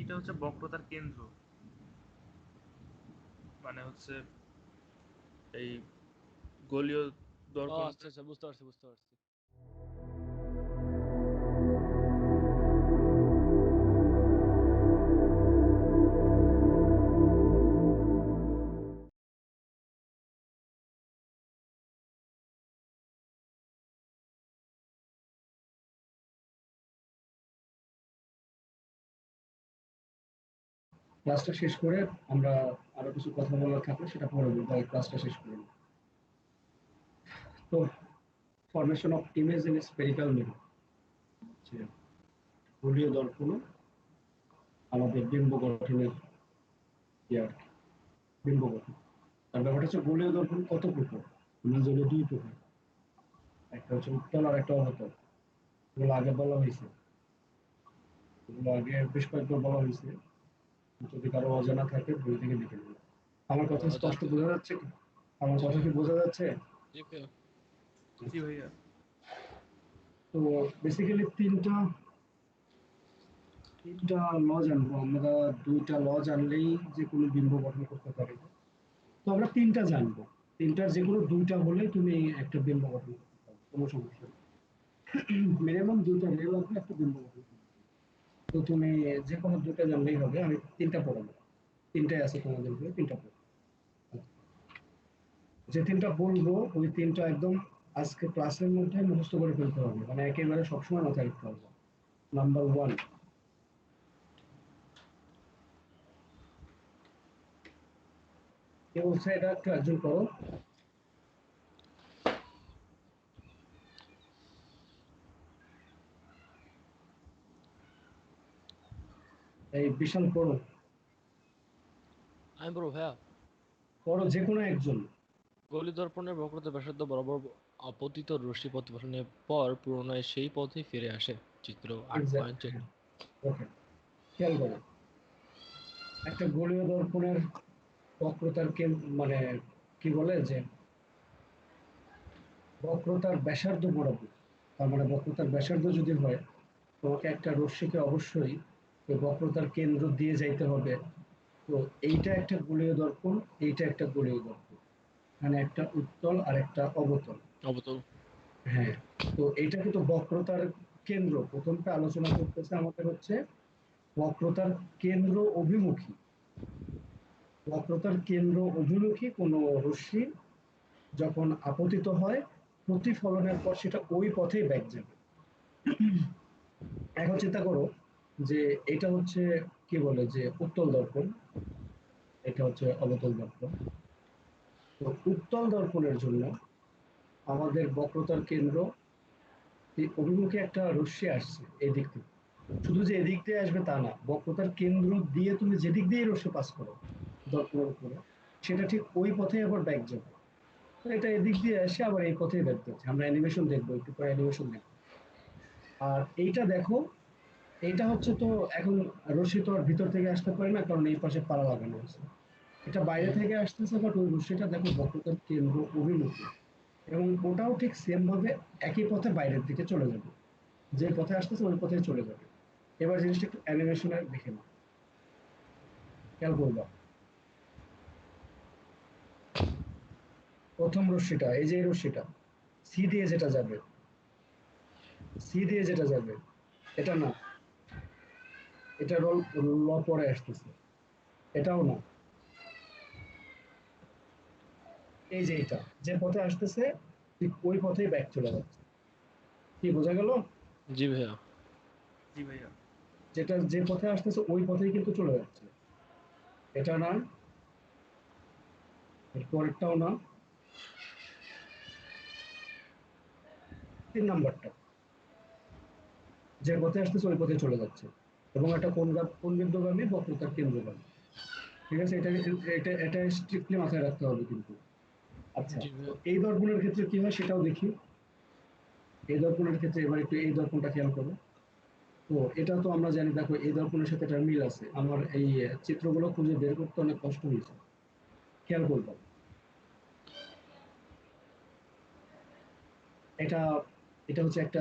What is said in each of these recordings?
এটা হচ্ছে বক্রতার কেন্দ্র, মানে হচ্ছে এই গোলীয় ও দর্পণ। আচ্ছা আচ্ছা, বুঝতে পারছি বুঝতে পারছি। ক্লাসটা শেষ করে আমরা আরো কিছু কথা বলার থাকলে সেটা পরে বলবো, ক্লাসটা শেষ করে নিই। তো formation of image in spherical mirror, গোলীয় দর্পণ আমাদের বিম্ব গঠনের ইয়ার বিম্ব গঠন। তার ব্যাপারটা হচ্ছে গোলীয় দর্পণ কত প্রকার, আমরা জানি দুই প্রকার, একটা হচ্ছে উত্তল আর একটা অবতল। এগুলো আগে বলা হয়েছে, এগুলো আগে বেশ কয়েকবার বলা হয়েছে, যদি কারো অজানা থাকে বই থেকে দেখে নেবেন। আমার কথা স্পষ্ট জানতে বোঝা যাচ্ছে কি? আমার জি কথা কি ভাইয়া, বোঝা যাচ্ছে? জি ভাইয়া। জি ভাইয়া। তো বেসিক্যালি তিনটা তিনটা ল জানবো আমরা। দুইটা ল জানলেই যে কোনো বিম্ব গঠন করতে পারি, তো আমরা তিনটা জানবো। তিনটার যে কোনো দুইটা হলে তুমি একটা বিম্ব গঠন করতে পারবে, কোনো সমস্যা নেই। মিনিমাম দুইটা রে লাগবে একটা বিম্ব গঠন করতে। তো তুমি যে কোনো দুইটা জানলেই হবে। আমি তিনটা পড়াবো, তিনটাই আছে তোমাদের বইয়ে, তিনটা পড়বো। যে তিনটা বলবো ওই তিনটা একদম আজকে ক্লাসের মধ্যে মুখস্থ করে ফেলতে হবে, মানে একেবারে সবসময় মাথায় রাখতে হবে। নাম্বার ওয়ান, কে বলছে এটা একটু একজন করো। এই বিশাল পড়ো, আমি বলবো ভাইয়া, পড়ো যে কোনো একজন। গলি দর্পণের বক্রতা ব্যাসার্ধ বরাবর আপতিত রশ্মি প্রতিফলনের পর পুনরায় সেই পথে ফিরে আসে। চিত্র 8.4। ওকে, খেয়াল করো, একটা গোলীয় দর্পণের বক্রতার মানে কি বলে যে বক্রতার ব্যাসার্ধ বরাবর, তার মানে বক্রতার ব্যাসার্ধ যদি হয়, তোমাকে একটা রশ্মিকে অবশ্যই ওই বক্রতার কেন্দ্র দিয়ে যাইতে হবে। তো এইটা একটা গোলীয় দর্পণ, এইটা একটা গোলীয় দর্পণ, মানে একটা উত্তল আর একটা অবতল। অবতল। হ্যাঁ, তো এইটা কিন্তু বক্রতার কেন্দ্র, প্রথমটা আলোচনা করতেছে আমাদের হচ্ছে বক্রতার কেন্দ্র অভিমুখী। বক্রতার কেন্দ্র অভিমুখী কোনো রশ্মি যখন আপতিত হয়, প্রতিফলনের পর সেটা ওই পথেই ব্যাক যাবে। এখন চিন্তা করো যে এটা হচ্ছে কি বলে যে উত্তল দর্পণ, এটা হচ্ছে অবতল দর্পণ। তো উত্তল দর্পণের জন্য আমাদের বক্রতার কেন্দ্র এই অভিমুখে একটা রশ্মি আসছে এই দিক থেকে। শুধু যে এদিক দিয়ে আসবে তা না, বক্রতার কেন্দ্র দিয়ে তুমি যেদিক দিয়ে রশ্মি পাস করো দর্পণের উপরে, সেটা ঠিক ওই পথে আবার ব্যাক যাবে। তো এটা এদিক দিয়ে আসে আবার এই পথেই ব্যাক যাচ্ছে। আমরা অ্যানিমেশন দেখবো, একটু পরে অ্যানিমেশন দেখবো। আর এইটা দেখো, এইটা হচ্ছে তো এখন রশ্মি তো আর ভিতর থেকে আসতে পারে না, কারণ এই পাশে পাড়া লাগানো আছে। এটা বাইরে থেকে আসতেছে, বাট ওই রশ্মিটা দেখো বক্রতার কেন্দ্র অভিমুখী, এবং ওটাও ঠিক সেম ভাবে একই পথে বাইরের দিকে চলে যাবে, যে পথে আসতেছে ওই পথে চলে যাবে। এবার জিনিসটা একটু অ্যানিমেশনে দেখে নাও, খেয়াল করবা। প্রথম রশ্মিটা, এই যে এই রশ্মিটা সি দিয়ে যেটা যাবে, সি দিয়ে যেটা যাবে, এটা না, এটা ল পরে আসতেছে, এটাও না, এই যে এটা যে পথে আসতেছে ঠিক ওই পথেই ব্যাক চলে যাচ্ছে। কি বোঝা গেল? জি ভাইয়া। জি ভাইয়া। যেটা যে পথে আসতেছে ওই পথেই কিন্তু চলে যাচ্ছে। এটা না, এর পরেরটাও না, 3 নাম্বারটা যে পথে আসতেছে ওই পথে চলে যাচ্ছে, এবং একটা কোন বিন্দুগামী বক্রতার কেন্দ্রগামী। ঠিক আছে, এটা এটা এটা স্ট্রিক্টলি মাথায় রাখতে হবে কিন্তু। আচ্ছা, জি তো ভাইয়া। এই দর্পণের ক্ষেত্রে কি হয় সেটাও দেখি। এই দর্পণের ক্ষেত্রে এবার একটু এই দর্পণটা খেয়াল করো। তো এটা তো আমরা জানি, দেখো এই দর্পণের সাথে এটার মিল আছে। আমার এই চিত্রগুলো খুঁজে বের করতে অনেক কষ্ট হয়েছে, খেয়াল করবো। এটা এটা হচ্ছে একটা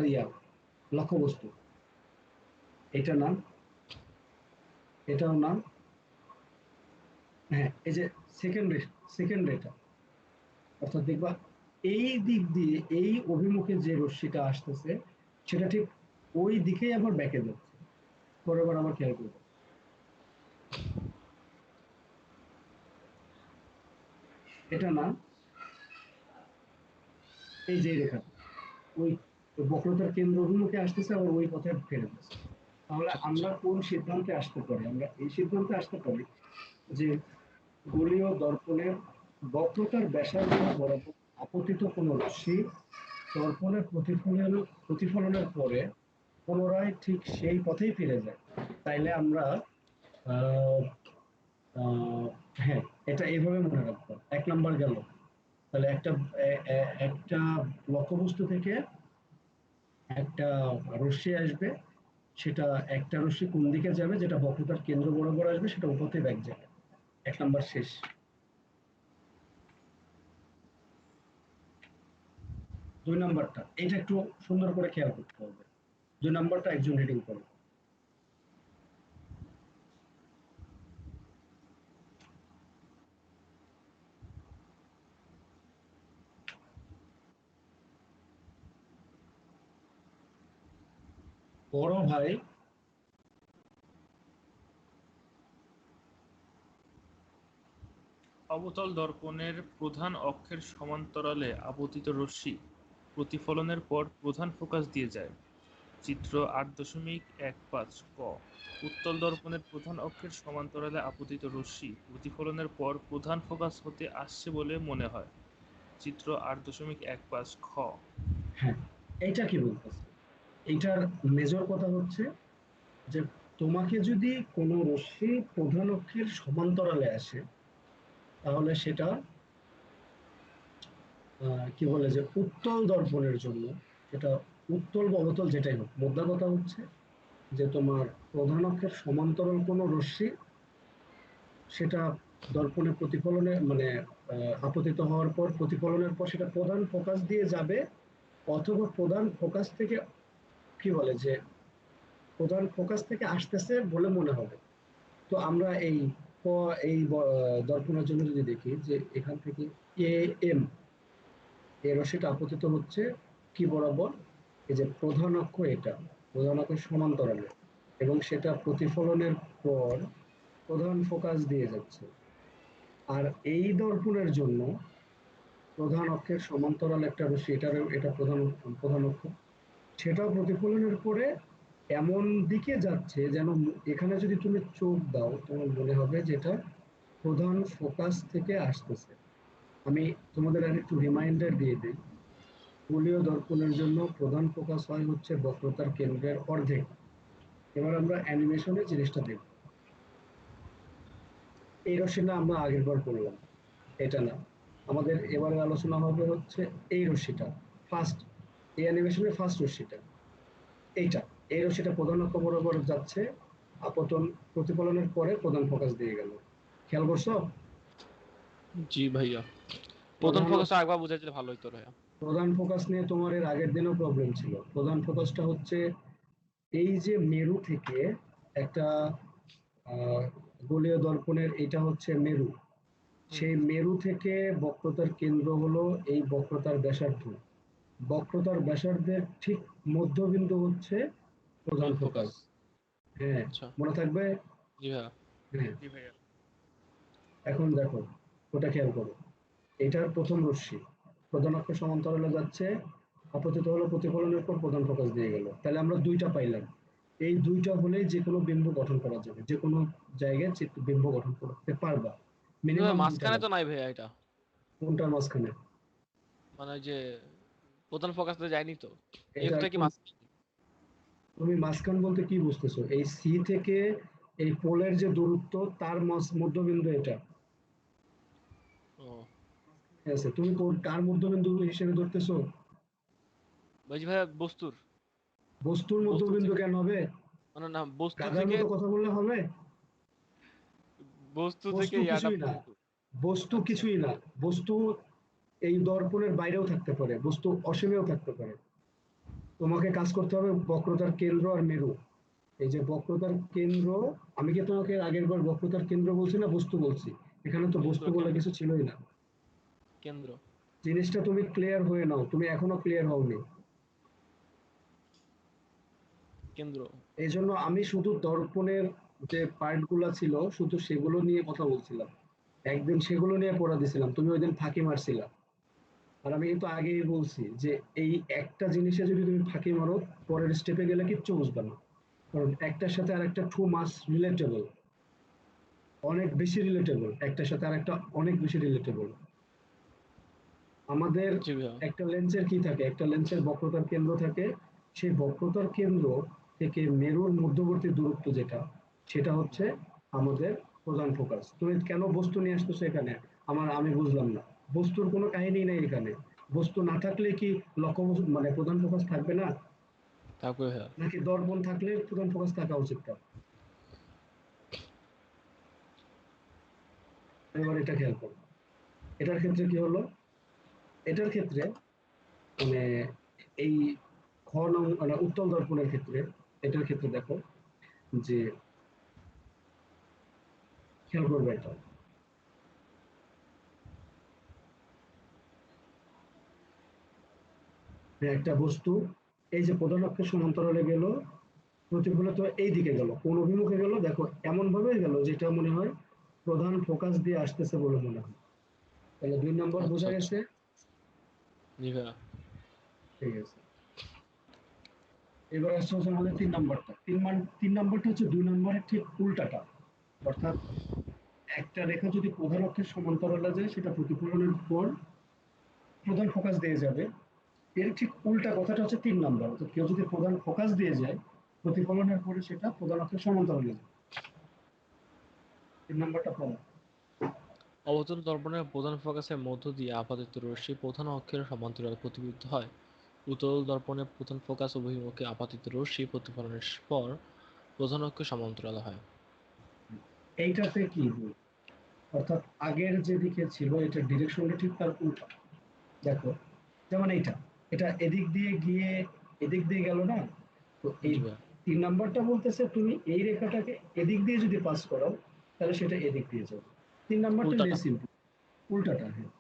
লক্ষ্যবস্তু, এটা না, এটাও না। হ্যাঁ, এই যে সেকেন্ড রেটা, অর্থাৎ দেখবা এই দিক দিয়ে এই অভিমুখে যে রশ্মিটা আসতেছে সেটা ঠিক ওই দিকেই আবার ব্যাকে যাচ্ছে। পরের বার আবার খেয়াল করবো, এটা না, এই যে রেখাটা ওই বক্রতার কেন্দ্র অভিমুখে আসতেছে আবার ওই পথে ফেরত যাচ্ছে। তাহলে আচ্ছা আচ্ছা। আমরা কোন সিদ্ধান্তে আসতে পারি? আমরা এই সিদ্ধান্তে আসতে পারি যে গোলীয় দর্পণের বক্রতার ব্যাসার্ধ বরাবর আপতিত কোনো রশ্মি দর্পণের প্রতিফলনের পরে পুনরায় ঠিক সেই পথেই ফিরে যায়। তাইলে আমরা আহ, আহ, হ্যাঁ, এটা এইভাবে মনে রাখবো। 1 নাম্বার গেল। তাহলে একটা লক্ষ্যবস্তু থেকে একটা রশ্মি আসবে, সেটা একটা রশ্মি কোন দিকে যাবে, যেটা বক্রতার কেন্দ্র বরাবর আসবে সেটা উপথে ব্যাক যাবে। 1 নাম্বার শেষ। 2 নাম্বারটা এটা একটু সুন্দর করে খেয়াল করতে হবে। 2 নাম্বারটা একজন রিডিং করো। বড় ভাই, অবতল দর্পণের প্রধান অক্ষের সমান্তরালে আপতিত রশ্মি প্রতিফলনের পর প্রধান ফোকাস দিয়ে যায়। চিত্র 8.15 ক। উত্তল দর্পণের প্রধান অক্ষের সমান্তরালে আপতিত রশ্মি প্রতিফলনের পর প্রধান ফোকাস হতে আসছে বলে মনে হয়। চিত্র 8.15 খ। হ্যাঁ, এইটা কি বলতেছে? এইটার মেজর কথা হচ্ছে যে তোমাকে যদি কোনো রশ্মি প্রধান অক্ষের সমান্তরালে আসে তাহলে সেটা কি বলে যে উত্তল দর্পণের জন্য, সেটা উত্তল বা অবতল যেটাই হোক, মোদ্দা কথা হচ্ছে যে তোমার প্রধান অক্ষের সমান্তরাল কোনো রশ্মি সেটা দর্পণে প্রতিফলনে মানে আপতিত হওয়ার পর প্রতিফলনের পর সেটা প্রধান ফোকাস দিয়ে যাবে, অথবা প্রধান ফোকাস থেকে কি বলে যে প্রধান ফোকাস থেকে আসতেছে বলে মনে হবে। তো আমরা দর্পণের জন্য যদি দেখি যে এখান থেকে এ এম এই রশ্মিটা আপতিত হচ্ছে কি বরাবর, এই যে প্রধান অক্ষ, এটা প্রধান অক্ষের সমান্তরালে, এবং সেটা প্রতিফলনের পর প্রধান ফোকাস দিয়ে যাচ্ছে। আর এই দর্পণের জন্য প্রধান অক্ষের সমান্তরাল একটা রশ্মি, এটা প্রধান অক্ষ, সেটাও প্রতিফলনের পরে এমন দিকে যাচ্ছে যেন এখানে যদি তুমি চোখ দাও তোমার মনে হবে যেটা প্রধান ফোকাস থেকে আসতেছে। আমি তোমাদের আর একটু রিমাইন্ডার দিয়ে দিই। গোলীয় দর্পণের জন্য প্রধান ফোকাস হয় হচ্ছে বক্রতার কেন্দ্রের অর্ধেক। এবার আমরা অ্যানিমেশনে জিনিসটা দেখব। এই রশ্মিটা আমরা আগের বার করলাম, এটা না। আমাদের এবারে আলোচনা হবে হচ্ছে এই রশ্মিটা, ফার্স্ট, এই অ্যানিমেশনের ফার্স্ট রশ্মিটা, এইটা। এই রশ্মিটা প্রধান অক্ষ বরাবর যাচ্ছে, আপতন প্রতিফলনের পরে প্রধান ফোকাস দিয়ে গেল। খেয়াল করছো? জি ভাইয়া, প্রধান প্রধান ফোকাসটা একবার বুঝাই দিলে ভালো হতো ভাইয়া। প্রধান ফোকাস নিয়ে তোমার এর আগের দিনও প্রবলেম ছিল। প্রধান ফোকাসটা হচ্ছে এই যে মেরু থেকে একটা আহ গোলীয় দর্পণের, এটা হচ্ছে মেরু, হুম। সেই মেরু থেকে বক্রতার কেন্দ্র হলো এই বক্রতার ব্যাসার্ধ, বক্রতার ব্যাসার্ধের ঠিক মধ্যবিন্দু হচ্ছে প্রধান প্রধান ফোকাস। ফোকাস। হ্যাঁ, আচ্ছা। মনে থাকবে? জি ভাইয়া। হ্যাঁ। জি ভাইয়া। এখন দেখো, ওটা খেয়াল করো। এটার প্রথম রশ্মি প্রধান অক্ষের সমান্তরালে যাচ্ছে, আপতিত হলো প্রতিফলনের পর প্রধান ফোকাস দিয়ে গেল। তাহলে আমরা দুইটা পাইলাম। এই দুইটা হলেই যে কোনো বিন্দু গঠন করা যাবে, যে কোনো জায়গায় বিম্ব গঠন করতে পারবা। কিন্তু ভাই মিনিমাম দুইটা মাঝখানে তো লাগবে। নাই ভাইয়া এটা, কোনটার মাঝখানে? মানে ওই যে প্রধান ফোকাসে যায়নি তো, এটা এফটা কি কোন, মাঝখানে? তুমি মাঝখান বলতে কি বুঝতেছো? এই সি থেকে এই পোলের যে দূরত্ব তার মধ্যবিন্দু এটা ও আছে। তুমি কার মধ্যবিন্দু হিসেবে ধরতেছো? বলছি ভাইয়া বস্তুর, বস্তুর বস্তু মধ্যবিন্দু থেকে, কেন হবে? মানে না বস্তু গাধার থেকে, মতো কথা বললে হবে? বস্তু থেকে বস্তু ইয়াটা কিছুই না, পর্যন্ত। বস্তু আচ্ছা। কিছুই না। বস্তু এই দর্পণের বাইরেও থাকতে পারে, বস্তু অসীমেও থাকতে পারে। তোমাকে কাজ করতে হবে বক্রতার কেন্দ্র আর মেরু, এই যে বক্রতার কেন্দ্র, আমি কি তোমাকে আগের বার বক্রতার কেন্দ্র বলছি না বস্তু বলছি? এখানে তো কেন্দ্র বস্তু বলে কেন্দ্র কিছু ছিলই না। কেন্দ্র জিনিসটা তুমি ক্লিয়ার হয়ে নাও, তুমি এখনো ক্লিয়ার হওনি। কেন্দ্র। এই জন্য আমি শুধু দর্পণের যে পার্ট গুলা ছিল শুধু সেগুলো নিয়ে কথা বলছিলাম, একদিন সেগুলো নিয়ে পড়া দিছিলাম, তুমি ওই দিন ফাঁকি মারছিলা। আর আমি কিন্তু আগেই বলছি যে এই একটা জিনিসে যদি তুমি ফাঁকি মারো, পরের স্টেপে গেলে কিচ্ছু বুঝবে না, কারণ একটার সাথে আরেকটা টু মাস রিলেটেবল, অনেক বেশি রিলেটেবল, একটার সাথে আরেকটা অনেক বেশি রিলেটেবল। আমাদের জি ভাইয়া। একটা লেন্সের কি থাকে, একটা লেন্সের বক্রতার কেন্দ্র থাকে, সেই বক্রতার কেন্দ্র থেকে মেরুর মধ্যবর্তী দূরত্ব যেটা, সেটা হচ্ছে আমাদের প্রধান ফোকাস। তুমি কেন বস্তু নিয়ে আসতেছো এখানে, আমি বুঝলাম না। বস্তুর কোনো কাহিনী নেই এখানে। বস্তু না থাকলে কি লক্ষ্য মানে প্রধান ফোকাস থাকবে না? থাকবে ভাইয়া। নাকি দর্পণ থাকলে প্রধান ফোকাস থাকা উচিত তার? এবার এটা খেয়াল করো, এটার ক্ষেত্রে কি হলো, এটার ক্ষেত্রে মানে এই মানে উত্তল দর্পণের ক্ষেত্রে, এটার ক্ষেত্রে দেখো যে, খেয়াল করবে এটা, যে একটা বস্তু এই যে প্রধান অক্ষের সমান্তরালে গেল, প্রতিফলিত এই দিকে গেল, কোন অভিমুখে গেল দেখো, এমন ভাবে গেল যেটা মনে হয় প্রধান ফোকাস দিয়ে আসতেছে বলে মনে হয়। তাহলে 2 নম্বর আচ্ছা বোঝা আচ্ছা। গেছে? জি ভাইয়া। ঠিক আছে, এবার আসছে হচ্ছে আমাদের 3 নম্বরটা। 3 নম্বরটা হচ্ছে 2 নম্বরের ঠিক উল্টাটা। অর্থাৎ একটা রেখা যদি প্রধান অক্ষের সমান্তরালে যায়, সেটা প্রতিফলনের পর প্রধান ফোকাস দিয়ে যাবে। এর ঠিক উল্টা কথাটা হচ্ছে 3 নম্বর, অর্থাৎ কেউ যদি প্রধান ফোকাস দিয়ে যায়, প্রতিফলনের পরে সেটা প্রধান অক্ষের সমান্তরালে যায়। 3 নম্বরটা পড়ো। অবতল দর্পণের প্রধান ফোকাসের মধ্য দিয়ে আপাতিত রশ্মি প্রধান অক্ষের সমান্তরালে প্রতিফলিত হয়। উত্তল দর্পণের প্রধান ফোকাস অভিমুখে আপাতিত রশ্মি প্রতিফলনের পর প্রধান অক্ষের সমান্তরালে হয়। এইটাতে কি ভুল? অর্থাৎ আগের যে দিকে ছিল এটার ডিরেকশনটা ঠিক তার উল্টা। দেখো, যেমন এইটা, এটা এদিক দিয়ে গিয়ে এদিক দিয়ে গেল না? তো এই জি ভাইয়া। 3 নম্বরটা বলতেছে তুমি এই রেখাটাকে এদিক দিয়ে যদি পাস করো, তাহলে সেটা এদিক দিয়ে যাবে। 3 নম্বরটা উল্টাটা। লেস ইম্পর্টেন্ট, উল্টাটা, হ্যাঁ।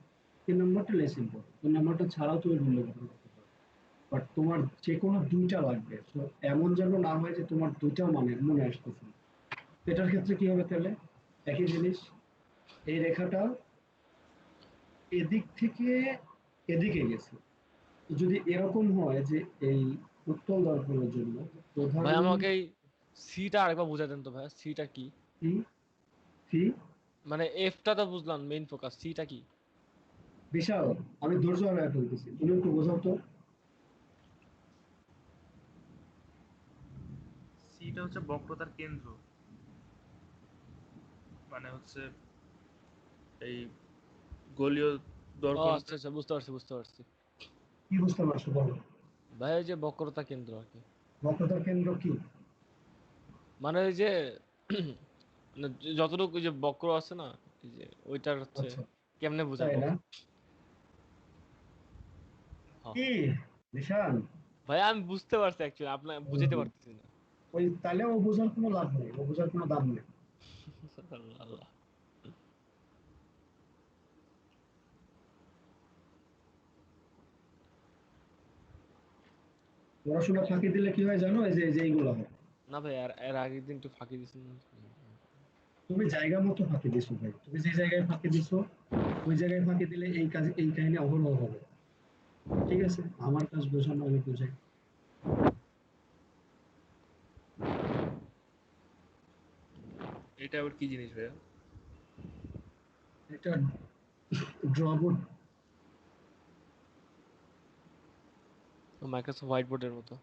3 নম্বরটা লেস ইম্পর্টেন্ট, 3 নম্বরটা ছাড়াও তুমি মূল্য করতে পারো। বাট তোমার যে কোনো দুইটা লাগবে। So, এমন যেন না হয় যে তোমার দুইটা মানে মনে আসতেছে না। এটার ক্ষেত্রে কি হবে তাহলে? একই জিনিস, এই রেখাটা এদিক থেকে এদিকে গেছে। তো যদি এরকম হয় যে এই উত্তল দর্পণের জন্য প্রধান ভাই আমাকে এই সিটা আরেকবার বুঝাই দেন তো ভাইয়া, সিটা কি? সি, সি, মানে এফটা তো বুঝলাম মেইন ফোকাস, সিটা কি? বিশাল, আমি ধৈর্য হারায় ফেলতেছি, তুমি একটু বোঝাও তো। সিটা হচ্ছে বক্রতার কেন্দ্র, মানে হচ্ছে এই গোলীয় ও দর্পণ। আচ্ছা আচ্ছা, বুঝতে পারছি বুঝতে পারছি। কি বুঝতে পারছো বলো? ভাই ওই যে বক্রতা কেন্দ্র আর কি। বক্রতার কেন্দ্র কি? মানে ওই যে মানে যতটুকু ওই যে বক্র আছে না, এই যে ওইটার হচ্ছে আচ্ছা, কেমনে তাই বুঝাবো? না? হ্যাঁ। কি নিশান? ভাই আমি বুঝতে পারছি অ্যাকচুয়ালি, আপনার বুঝাইতে পারতেছি না। ওই তাহলে ও বোঝার কোনো লাভ নেই, ও বোঝার কোনো দাম নেই। আল্লাহ আল্লাহ। পড়াশোনা ফাঁকি দিলে কি হয় জানো? এই যে এইগুলো হয়। না ভাই, এর এর আগের দিন একটু ফাঁকি দিছেন না? তুমি জায়গা মতো ফাঁকি দিছো ভাই, তুমি যে জায়গায় ফাঁকি দিছো ওই জায়গায় ফাঁকি দিলে এই কাজ, এই কাহিনী অহরহ হবে। ঠিক আছে, আমার কাজ বোঝানো, আমি বুঝাই। এটা আবার কি জিনিস ভাইয়া? এটা ড্রবোর্ড। মাইক্রোসফট হোয়াইট বোর্ডের মতো।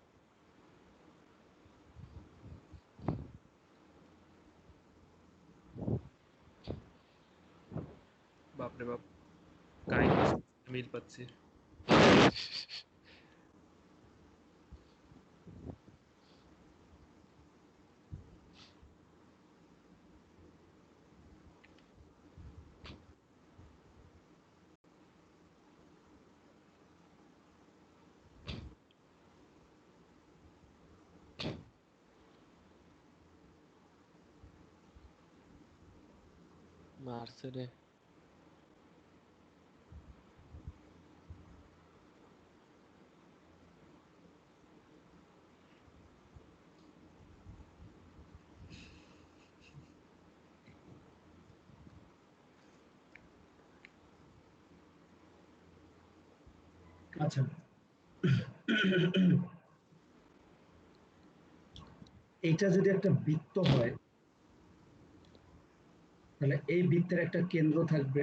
বাপরে বাপ, কাহিনী মিল পাচ্ছি। মারছে রে। আচ্ছা, এটা যদি একটা বৃত্ত হয় তাহলে এই বৃত্তের একটা কেন্দ্র থাকবে,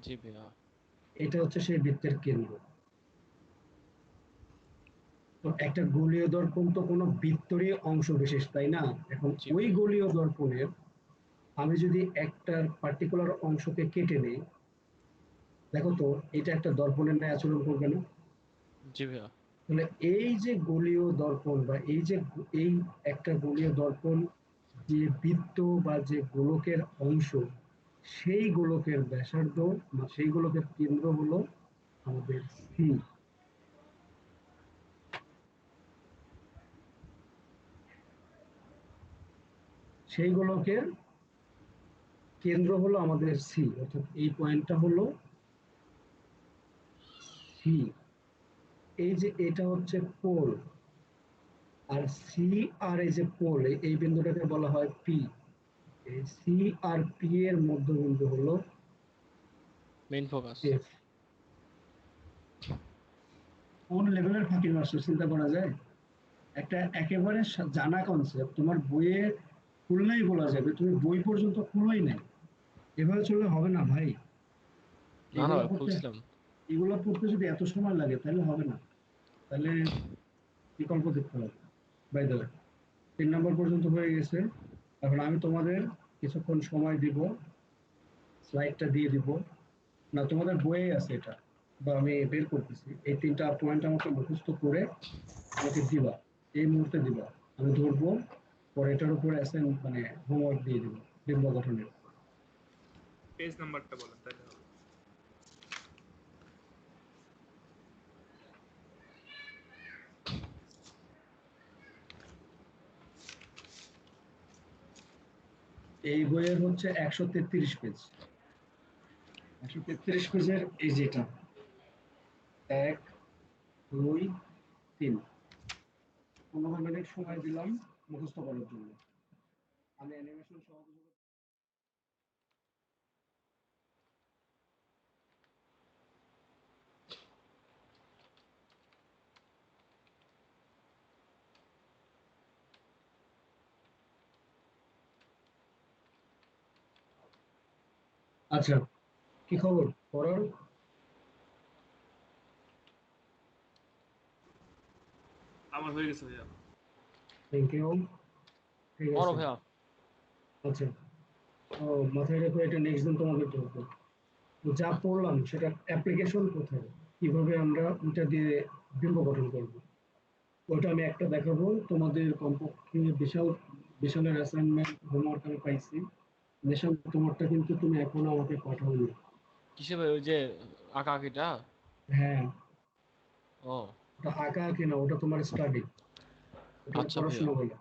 জি ভাইয়া। এটা হচ্ছে সেই বৃত্তের কেন্দ্র। তো একটা গোলীয় দর্পণ তো কোনো বৃত্তরই অংশ বিশেষ, তাই না? এখন জি ওই ভাইয়া। গোলীয় দর্পণের আমি যদি একটা পার্টিকুলার অংশকে কেটে নেই, দেখো তো এটা একটা দর্পণের ন্যায় আচরণ করবে না? জি ভাইয়া। তাহলে এই যে গোলীয় দর্পণ বা এই যে এই একটা গোলীয় দর্পণ যে বৃত্ত বা যে গোলকের অংশ, সেই গোলকের ব্যাসার্ধ বা সেই গোলকের কেন্দ্র হলো আমাদের সি। সেই গোলকের কেন্দ্র হলো আমাদের সি, অর্থাৎ এই পয়েন্টটা হলো সি। এই যে এটা হচ্ছে পোল, আর সি আর এই যে পোল, এই বিন্দুটাকে বলা হয় পি। এই সি আর পি এর মধ্যবিন্দু হলো মেইন ফোকাস। এফ। কোন লেভেলের ফাঁকি মাস্টার চিন্তা করা যায়? একটা একেবারে জানা কনসেপ্ট তোমার বইয়ে খুললেই বলা যাবে, তুমি বই পর্যন্ত খুলোই নাই। এভাবে চললে হবে না ভাই। না না এগুলা ভাই, পড়তে খুলছিলাম। এগুলা পড়তে যদি এত সময় লাগে তাহলে হবে না, তাহলে বিকল্প দেখতে হবে। বাই দ্য ওয়ে, 3 নম্বর পর্যন্ত হয়ে গেছে। এখন আমি তোমাদের কিছুক্ষণ সময় দিব, স্লাইডটা দিয়ে দিব। না, তোমাদের বইয়ে আছে এটা, বা আমি বের করতেছি। এই 3টা পয়েন্ট আমাকে মুখস্থ করে আমাকে দিবা, এই মুহূর্তে দিবা। আমি ধরবো, পরে এটার উপরে মানে হোমওয়ার্ক দিয়ে দিব বিম্ব গঠনের। পেজ নাম্বারটা বলেন তাহলে হবে। এই বইয়ের হচ্ছে 133 পেজ। 133 পেজের এই যেটা 1, 2, 3, 15 মিনিট সময় দিলাম মুখস্থ করার জন্য। আমি অ্যানিমেশন সহ আচ্ছা, কি খবর পড়ার? আমার হয়ে গেছে ভাইয়া। Thank you. ঠিক বড় আছে। ভাইয়া। আচ্ছা, ও মাথায় রেখো, এটা নেক্সট দিন তোমাদের করবো। যা পড়লাম সেটা অ্যাপ্লিকেশন কোথায়, কিভাবে আমরা ওটা দিয়ে বিম্ব গঠন করব, ওটা আমি একটা দেখাবো তোমাদের। কমপক্ষে বিশাল বিশালের অ্যাসাইনমেন্ট হোমওয়ার্ক আমি পাইছি। বিশাল, তোমারটা কিন্তু তুমি এখনো আমাকে পাঠাওনি। কিসে ভাই, ওই যে আঁকা আঁকিটা? হ্যাঁ, ও ওটা আঁকা আঁকি না, ওটা তোমার স্টাডি, ওটা আচ্ছা ভাইয়া। পড়াশোনা বলে।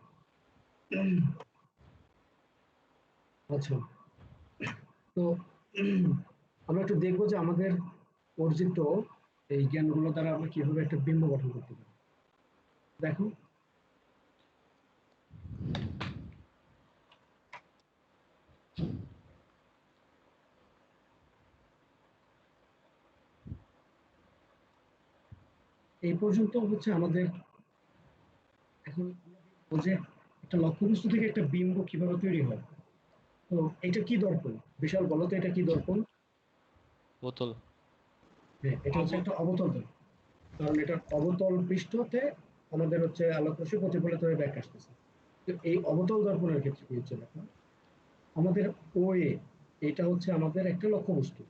আচ্ছা, তো আমরা একটু দেখবো যে আমাদের অর্জিত এই জ্ঞানগুলো দ্বারা আমরা কিভাবে একটা বিম্ব গঠন করতে পারি। দেখো, এই পর্যন্ত হচ্ছে আমাদের। এখন আমরা দেখবো যে একটা লক্ষ্যবস্তু থেকে একটা বিম্ব কিভাবে তৈরি হয়। তো এটা কি দর্পণ? বিশাল, বলো তো এটা কি দর্পণ? বোতল। হ্যাঁ, এটা হচ্ছে একটা অবতল দর্পণ। কারণ এটা অবতল পৃষ্ঠতে আমাদের হচ্ছে আলোকরশ্মি প্রতিফলিত হয়ে ব্যাক আসতেছে। তো এই অবতল দর্পণের ক্ষেত্রে কি হচ্ছে দেখো, আমাদের ওয়ে, এটা হচ্ছে আমাদের একটা লক্ষ্যবস্তু।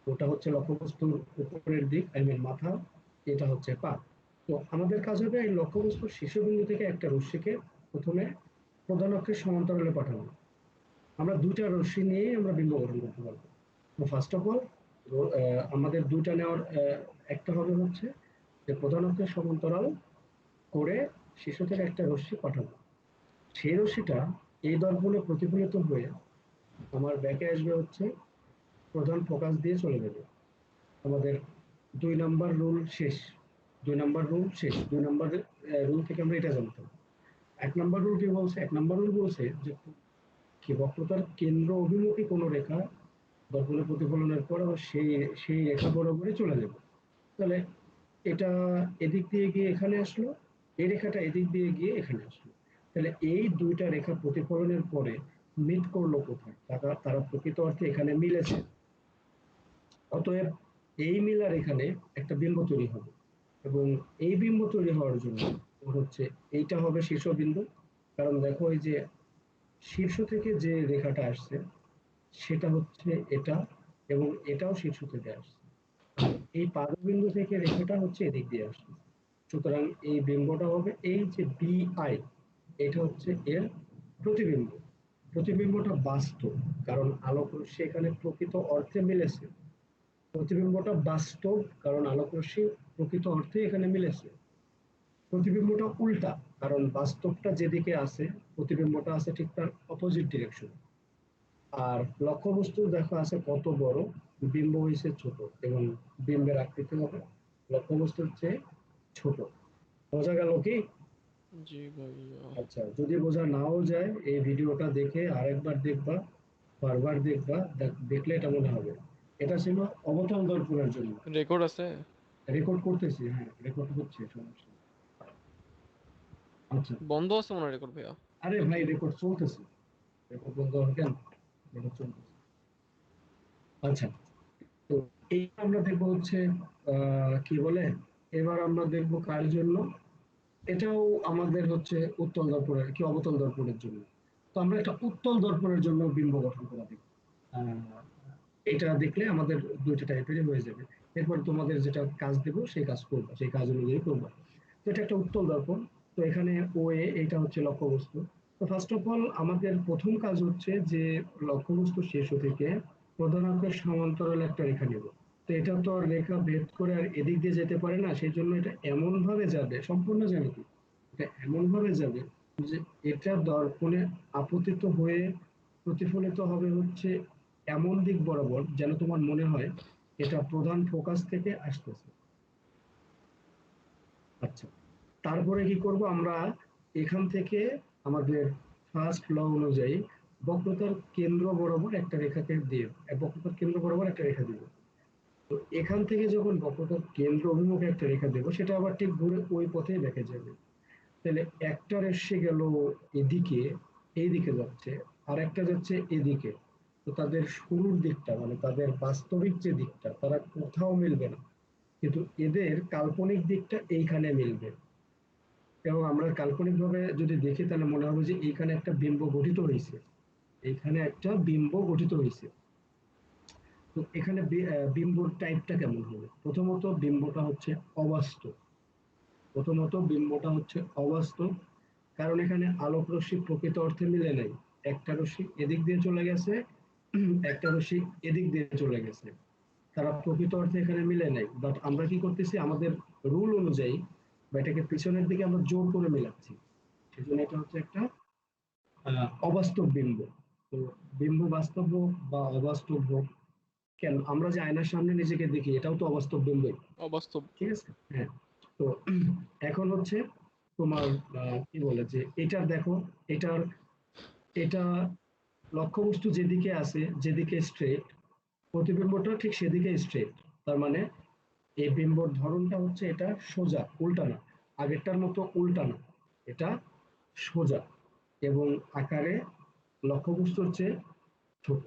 ওটা হচ্ছে লক্ষ্যবস্তুর উপরের দিক, আই মিন মাথা। এটা হচ্ছে পা। তো আমাদের কাজ হবে এই লক্ষ্যবস্তুর শীর্ষবিন্দু থেকে একটা রশ্মিকে প্রথমে প্রধান অক্ষের সমান্তরালে পাঠানো। আমরা 2টা রশ্মি নিয়ে আমরা বিম্ব গঠন করতে পারবো। তো ফার্স্ট অফ অল আমাদের 2টা নেওয়ার, একটা হবে হচ্ছে যে প্রধান অক্ষের সমান্তরাল করে শীর্ষ থেকে একটা রশ্মি পাঠাবো। সেই রশ্মিটা এই দর্পণে প্রতিফলিত হয়ে আমার ব্যাকে আসবে হচ্ছে প্রধান ফোকাস দিয়ে চলে যাবে। আমাদের 2 নাম্বার রুল শেষ। 2 নাম্বার রুল শেষ। 2 নাম্বার রুল থেকে আমরা এটা জানতাম। 1 নাম্বার রুল কি বলছে? 1 নাম্বার রুল বলছে যে কি বক্রতার কেন্দ্র অভিমুখী কোনো রেখা দর্পণে প্রতিফলনের পর আবার সেই রেখা বরাবরই চলে যাবে। তাহলে এটা এদিক দিয়ে গিয়ে এখানে আসলো, এই রেখাটা এদিক দিয়ে গিয়ে এখানে আসলো। তাহলে এই দুইটা রেখা প্রতিফলনের পরে মিট করলো কোথায়? তারা প্রকৃত অর্থে এখানে মিলেছে। অতএব এই মিলার এখানে একটা বিম্ব তৈরি হবে, এবং এই বিম্ব তৈরি হওয়ার জন্য হচ্ছে এইটা হবে শীর্ষবিন্দু। কারণ দেখো এই যে শীর্ষ থেকে যে রেখাটা আসছে সেটা হচ্ছে এটা, এবং এটাও শীর্ষ থেকে আসছে। আর এই পাদবিন্দু থেকে রেখাটা হচ্ছে এদিক দিয়ে আসছে। সুতরাং এই বিম্বটা হবে এই যে বিআই, এটা হচ্ছে এর প্রতিবিম্ব। প্রতিবিম্বটা বাস্তব, কারণ আলোক রশ্মি এখানে প্রকৃত অর্থে মিলেছে। প্রতিবিম্বটা বাস্তব কারণ আলোক রশ্মি প্রকৃত অর্থে এখানে মিলেছে। প্রতিবিম্বটা উল্টা, কারণ বাস্তবটা যেদিকে আছে প্রতিবিম্বটা আছে ঠিক তার অপোজিট ডিরেকশন। আর লক্ষ্যবস্তু দেখো আছে কত বড়, বিম্ব হয়েছে ছোট, এবং বিম্বের আকৃতি হবে লক্ষ্যবস্তুর চেয়ে ছোট। বোঝা গেল কি? জি ভাইয়া। আচ্ছা, যদি বোঝা নাও যায় এই ভিডিওটা দেখে আরেকবার দেখবা, বারবার দেখবা, দেখলে এটা মনে হবে। এটা ছিল অবতল দর্পণের জন্য। রেকর্ড আছে? রেকর্ড করতেছি, হ্যাঁ রেকর্ড হচ্ছে, সমস্যা নেই। আচ্ছা, বন্ধ আছে মনে হয় রেকর্ড ভাইয়া। আরে ভাই রেকর্ড চলতেছে, রেকর্ড বন্ধ হবে কেন? রেকর্ড চলতেছে। আচ্ছা, তো এই আমরা দেখবো হচ্ছে কি বলে, এবার আমরা দেখবো কার জন্য। এটাও আমাদের হচ্ছে উত্তল দর্পণের কি অবতল দর্পণের জন্য। তো আমরা একটা উত্তল দর্পণের জন্য বিম্ব গঠন করা দেখবো। আহ, এটা দেখলে আমাদের দুইটা টাইপেরই হয়ে যাবে। এরপর তোমাদের যেটা কাজ দেবো সেই কাজ করবা, সেই কাজ অনুযায়ী করবা। তো এটা একটা উত্তল দর্পণ। তো এখানে ও এ এটা হচ্ছে লক্ষ্যবস্তু। তো ফার্স্ট অফ অল আমাদের প্রথম কাজ হচ্ছে যে লক্ষ্যবস্তু শীর্ষ থেকে প্রধান অক্ষের সমান্তরাল একটা রেখা নেব। তো এটা তো আর রেখা ভেদ করে আর এদিক দিয়ে যেতে পারে না, সেই জন্য এটা এমন ভাবে যাবে, সম্পূর্ণ জ্যামিতি, এটা এমন ভাবে যাবে যে এটা দর্পণে আপতিত হয়ে প্রতিফলিত হবে হচ্ছে এমন দিক বরাবর যেন তোমার মনে হয় এটা প্রধান ফোকাস থেকে আসতেছে। আচ্ছা, তারপরে কি করব আমরা? এখান থেকে আমাদের ফার্স্ট ল অনুযায়ী বক্রতার কেন্দ্র বরাবর একটা রেখাকে দিয়ে, বক্রতার কেন্দ্র বরাবর একটা রেখা দিব। তো এখান থেকে যখন বক্রতার কেন্দ্র অভিমুখে একটা রেখা দেবো সেটা আবার ঠিক ঘুরে ওই পথেই দেখে যাবে। তাহলে একটা এসে গেল এদিকে, এইদিকে যাচ্ছে, আর একটা যাচ্ছে এদিকে। তো তাদের শুরুর দিকটা মানে তাদের বাস্তবিক যে দিকটা তারা কোথাও মিলবে না, কিন্তু এদের কাল্পনিক দিকটা এইখানে মিলবে। এবং আমরা কাল্পনিক ভাবে যদি দেখি তাহলে মনে হবে যে এইখানে একটা বিম্ব গঠিত হয়েছে, এইখানে একটা বিম্ব গঠিত হয়েছে। তো এখানে বিম্বর টাইপটা কেমন হবে? প্রথমত বিম্বটা হচ্ছে অবাস্তব। প্রথমত বিম্বটা হচ্ছে অবাস্তব, কারণ এখানে আলোক রশ্মি প্রকৃত অর্থে মিলে নাই। একটা রশ্মি এদিক দিয়ে চলে গেছে, একটা রশ্মি এদিক দিয়ে চলে গেছে, তারা প্রকৃত অর্থে এখানে মিলে নাই। বাট আমরা কি করতেছি আমাদের রুল অনুযায়ী, বা এটাকে পিছনের দিকে আমরা জোর করে মিলাচ্ছি, সেজন্য এটা হচ্ছে একটা অবাস্তব বিম্ব। তো বিম্ব বাস্তব হোক বা অবাস্তব হোক, কেন আমরা যে আয়নার সামনে নিজেকে দেখি এটাও তো অবাস্তব বিম্বই, অবাস্তব। ঠিক আছে? হ্যাঁ। তো এখন হচ্ছে তোমার কি বলে যে এটার দেখো, এটার এটা লক্ষ্যবস্তু যেদিকে আছে, যেদিকে স্ট্রেট, প্রতিবিম্বটা ঠিক সেদিকে স্ট্রেট। তার মানে এই বিম্বর ধরনটা হচ্ছে এটা সোজা, উল্টা না, আগেরটার মতো উল্টা না, এটা সোজা, এবং আকারে লক্ষ্যবস্তুর চেয়ে ছোট।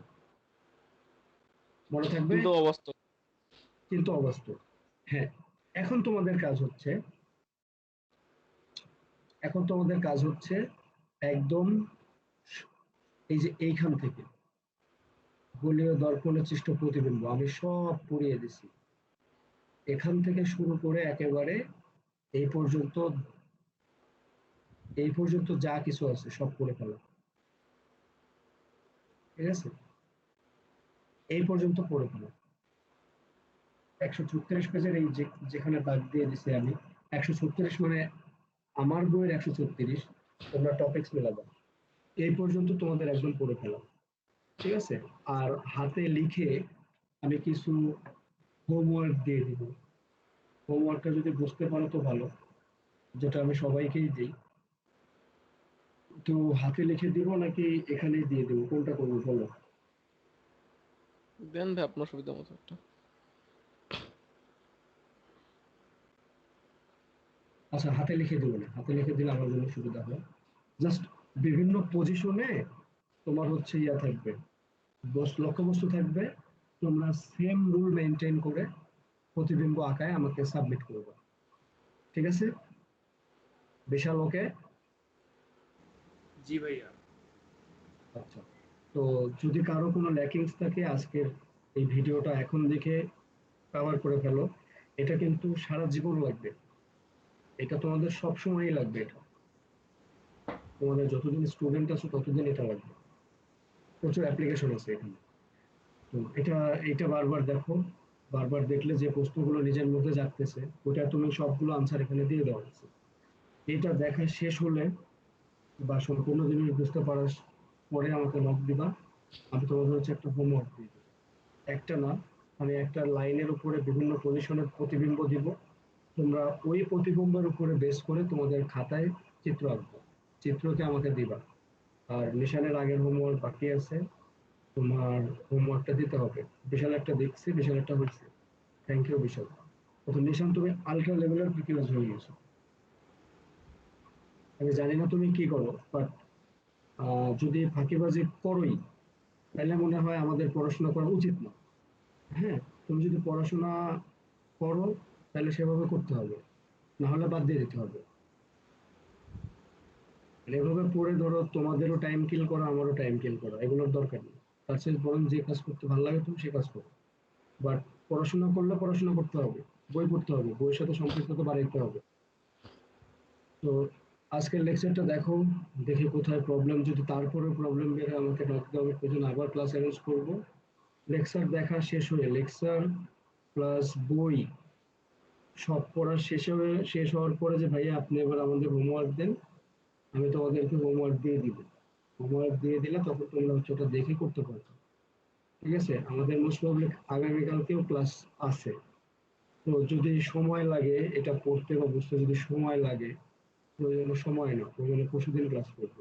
মনে থাকবে? কিন্তু অবাস্তব। কিন্তু অবাস্তব। হ্যাঁ। এখন তোমাদের কাজ হচ্ছে, এখন তোমাদের কাজ হচ্ছে একদম এই যে এইখান থেকে গোলীয় দর্পণের সৃষ্ট প্রতিবিম্ব আমি সব পুড়িয়ে দিছি, এখান থেকে শুরু করে একেবারে এই পর্যন্ত, এই পর্যন্ত যা কিছু আছে সব করে ফেলা, ঠিক আছে? এই পর্যন্ত পড়ে ফেলা। 136 পেজের এই যে যেখানে দাগ দিয়ে দিছি আমি, 136 মানে আমার বইয়ের 136, তোমরা টপিক্স মেলাবা, এই পর্যন্ত তোমাদের একদম পড়ে ফেলা। ঠিক আছে? আর হাতে লিখে আমি কিছু হোমওয়ার্ক দিয়ে দিব। হোমওয়ার্কটা যদি বুঝতে পারো তো ভালো, যেটা আমি সবাইকেই দিই। তো হাতে লিখে দিব নাকি এখানেই দিয়ে দেবো, কোনটা করবো বলো? দেন ভাই আপনার সুবিধা মতো একটা। আচ্ছা, হাতে লিখে দেবো না, হাতে লিখে দিলে আমার জন্য সুবিধা হয়। জাস্ট বিভিন্ন পজিশনে তোমার হচ্ছে ইয়া থাকবে, লক্ষ্যবস্তু থাকবে। তোমরা সেম রুল মেনটেন করে প্রতিবিম্ব আঁকায় আমাকে সাবমিট করবে। ঠিক আছে? বিশাল, ওকে? জি ভাইয়া। আচ্ছা, তো যদি কারো কোনো ল্যাকিংস থাকে আজকের এই ভিডিওটা এখন দেখে কভার করে ফেলো। এটা কিন্তু সারা জীবন লাগবে, এটা তোমাদের সব সময়ই লাগবে। এটা তোমাদের যতদিন স্টুডেন্ট আছো ততদিন এটা লাগবে। প্রচুর অ্যাপ্লিকেশন আছে এখানে। তো এটা এটা বারবার দেখো, বারবার দেখলে যে প্রশ্নগুলো নিজের মধ্যে জাগতেছে ওটা তুমি সবগুলো আনসার এখানে দিয়ে দেওয়া আছে। এটা দেখা শেষ হলে বা সম্পূর্ণ জিনিস বুঝতে পারার পরে আমাকে নক দিবা। আমি তোমাদের হচ্ছে একটা হোমওয়ার্ক দিয়ে দেবো। একটা না, আমি একটা লাইনের উপরে বিভিন্ন পজিশনের প্রতিবিম্ব দিব। তোমরা ওই প্রতিবিম্বের উপরে বেস করে তোমাদের খাতায় চিত্র আঁকবো, চিত্রকে আমাকে দিবা। আর নিশানের আগের হোমওয়ার্ক বাকি আছে, তোমার হোমওয়ার্কটা দিতে হবে। বিশাল একটা দেখছি, বিশাল একটা হয়েছে। থ্যাংক ইউ বিশাল। প্রথম নিশান, তুমি আলট্রা লেভেলের প্রিপারেশন হয়ে গেছো। আমি জানি না তুমি কি করো, বাট যদি ফাঁকিবাজি করোই তাহলে মনে হয় আমাদের পড়াশোনা করা উচিত না। হ্যাঁ, তুমি যদি পড়াশোনা করো তাহলে সেভাবে করতে হবে, না হলে বাদ দিয়ে দিতে হবে। মানে এভাবে পড়ে ধরো তোমাদেরও টাইম কিল করা, আমারও টাইম কিল করা, এগুলোর দরকার নেই। তার চেয়ে বরং যে কাজ করতে ভালো লাগে তুমি সে কাজ করো। বাট পড়াশোনা করলে পড়াশোনা করতে হবে, বই পড়তে হবে, বইয়ের সাথে সম্পৃক্ততা বাড়াইতে হবে। তো আজকের লেকচারটা দেখো, দেখে কোথায় প্রবলেম, যদি তারপরে প্রবলেম বের হয় আমাকে নক দাও, আমি প্রয়োজন আবার ক্লাস অ্যারেঞ্জ করবো। লেকচার দেখা শেষ হয়ে লেকচার প্লাস বই সব পড়া শেষ হওয়ার পরে যে ভাইয়া আপনি এবার আমাদের হোমওয়ার্ক দেন, আমি তোমাদেরকে হোমওয়ার্ক দিয়ে দিব। হোমওয়ার্ক দিয়ে দিলে তখন তোমরা হচ্ছে ওটা দেখে করতে পারবে। ঠিক আছে? আমাদের মোস্ট প্রবলি আগামীকালকেও ক্লাস আছে। তো যদি সময় লাগে এটা পড়তে বা বুঝতে, যদি সময় লাগে, প্রয়োজনে সময় না, প্রয়োজনে পরশুদিন ক্লাস করবো।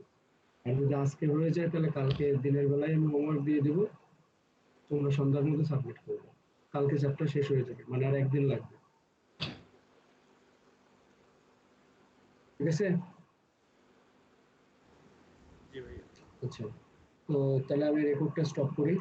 আর যদি আজকে হয়ে যায় তাহলে কালকে দিনের বেলায় আমি হোমওয়ার্ক দিয়ে দেবো, তোমরা সন্ধ্যার মধ্যে সাবমিট করবে। কালকে চ্যাপ্টার শেষ হয়ে যাবে, মানে আর একদিন লাগবে। ঠিক আছে? জি ভাইয়া। আচ্ছা, তো তাহলে আমি রেকর্ডটা স্টপ করি।